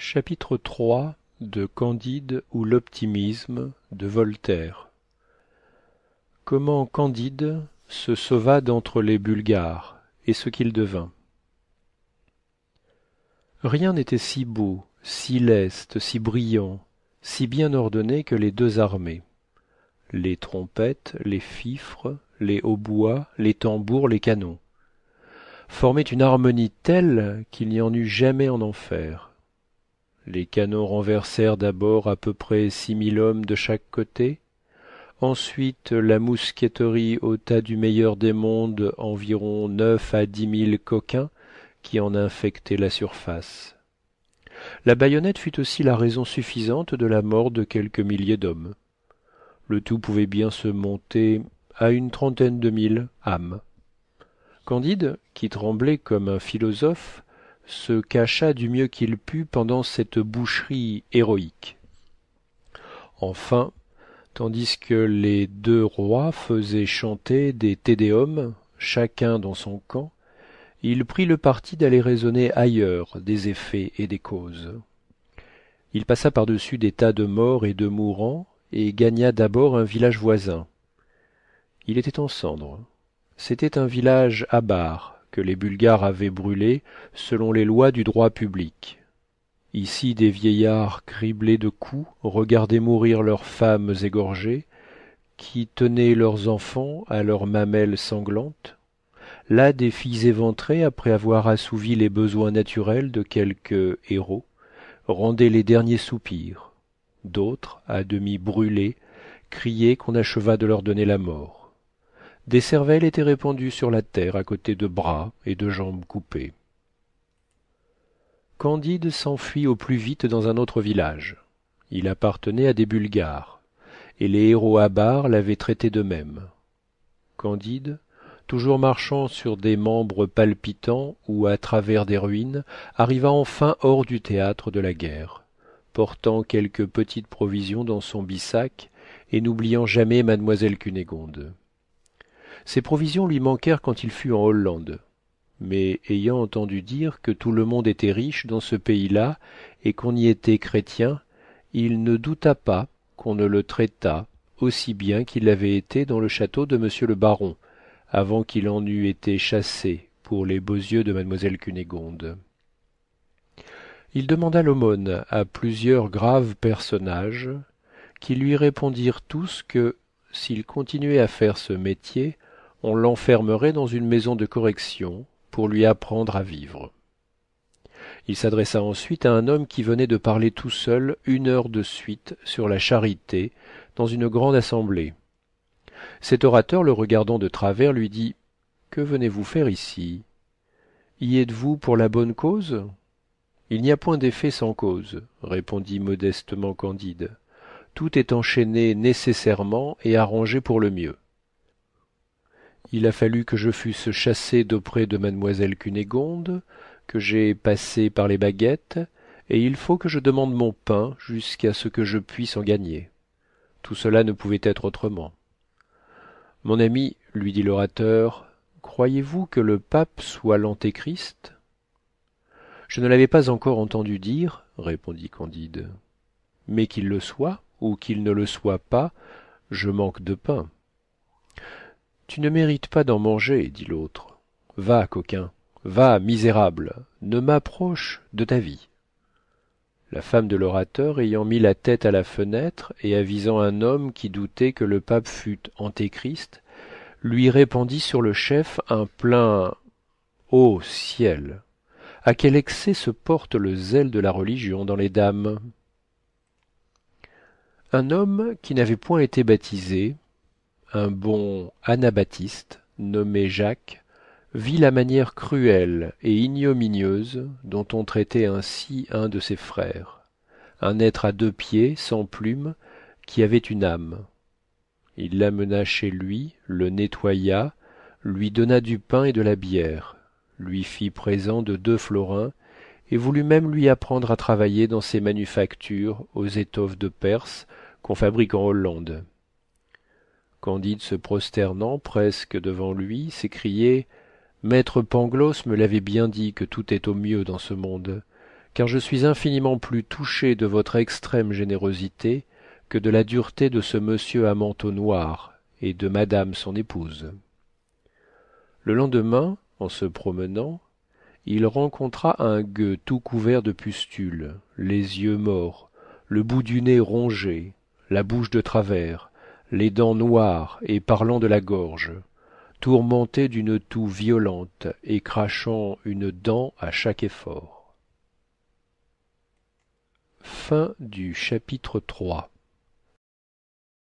Chapitre III de Candide ou l'optimisme de Voltaire. Comment Candide se sauva d'entre les Bulgares et ce qu'il devint. Rien n'était si beau, si leste, si brillant, si bien ordonné que les deux armées. Les trompettes, les fifres, les hautbois, les tambours, les canons formaient une harmonie telle qu'il n'y en eut jamais en enfer. Les canons renversèrent d'abord à peu près 6000 hommes de chaque côté. Ensuite, la mousqueterie ôta du meilleur des mondes environ 9 à 10 000 coquins qui en infectaient la surface. La baïonnette fut aussi la raison suffisante de la mort de quelques milliers d'hommes. Le tout pouvait bien se monter à une trentaine de mille âmes. Candide, qui tremblait comme un philosophe, se cacha du mieux qu'il put pendant cette boucherie héroïque. Enfin, tandis que les deux rois faisaient chanter des Te Deum, chacun dans son camp, il prit le parti d'aller raisonner ailleurs des effets et des causes. Il passa par-dessus des tas de morts et de mourants et gagna d'abord un village voisin. Il était en cendres. C'était un village abare que les Bulgares avaient brûlé selon les lois du droit public. Ici des vieillards criblés de coups regardaient mourir leurs femmes égorgées, qui tenaient leurs enfants à leurs mamelles sanglantes. Là des filles éventrées, après avoir assouvi les besoins naturels de quelques héros, rendaient les derniers soupirs. D'autres, à demi brûlées, criaient qu'on achevât de leur donner la mort. Des cervelles étaient répandues sur la terre à côté de bras et de jambes coupés. Candide s'enfuit au plus vite dans un autre village. Il appartenait à des Bulgares, et les héros avares l'avaient traité de même. Candide, toujours marchant sur des membres palpitants ou à travers des ruines, arriva enfin hors du théâtre de la guerre, portant quelques petites provisions dans son bissac et n'oubliant jamais mademoiselle Cunégonde. Ces provisions lui manquèrent quand il fut en Hollande, mais ayant entendu dire que tout le monde était riche dans ce pays-là et qu'on y était chrétien, il ne douta pas qu'on ne le traitât aussi bien qu'il l'avait été dans le château de monsieur le baron, avant qu'il en eût été chassé pour les beaux yeux de mademoiselle Cunégonde. Il demanda l'aumône à plusieurs graves personnages, qui lui répondirent tous que, s'il continuait à faire ce métier, on l'enfermerait dans une maison de correction pour lui apprendre à vivre. Il s'adressa ensuite à un homme qui venait de parler tout seul 1 heure de suite sur la charité dans une grande assemblée. Cet orateur, le regardant de travers, lui dit « Que venez-vous faire ici? Y êtes-vous pour la bonne cause ?»« Il n'y a point d'effet sans cause, » répondit modestement Candide. « Tout est enchaîné nécessairement et arrangé pour le mieux. Il a fallu que je fusse chassé d'auprès de mademoiselle Cunégonde, que j'ai passé par les baguettes, et il faut que je demande mon pain jusqu'à ce que je puisse en gagner. Tout cela ne pouvait être autrement. Mon ami, lui dit l'orateur, croyez-vous que le pape soit l'antéchrist? Je ne l'avais pas encore entendu dire, répondit Candide. Mais qu'il le soit, ou qu'il ne le soit pas, je manque de pain. Tu ne mérites pas d'en manger, dit l'autre. Va, coquin, va, misérable, ne m'approche de ta vie. La femme de l'orateur, ayant mis la tête à la fenêtre et avisant un homme qui doutait que le pape fût antéchrist, lui répandit sur le chef un plein « Ô ciel! À quel excès se porte le zèle de la religion dans les dames !» Un homme qui n'avait point été baptisé, un bon anabaptiste, nommé Jacques, vit la manière cruelle et ignominieuse dont on traitait ainsi un de ses frères, un être à 2 pieds, sans plumes, qui avait une âme. Il l'amena chez lui, le nettoya, lui donna du pain et de la bière, lui fit présent de 2 florins, et voulut même lui apprendre à travailler dans ses manufactures aux étoffes de Perse qu'on fabrique en Hollande. Candide, se prosternant presque devant lui, s'écriait « Maître Pangloss me l'avait bien dit que tout est au mieux dans ce monde, car je suis infiniment plus touché de votre extrême générosité que de la dureté de ce monsieur à manteau noir et de madame son épouse. Le lendemain, en se promenant, il rencontra un gueux tout couvert de pustules, les yeux morts, le bout du nez rongé, la bouche de travers, les dents noires et parlant de la gorge, tourmenté d'une toux violente et crachant une dent à chaque effort. Fin du chapitre 3.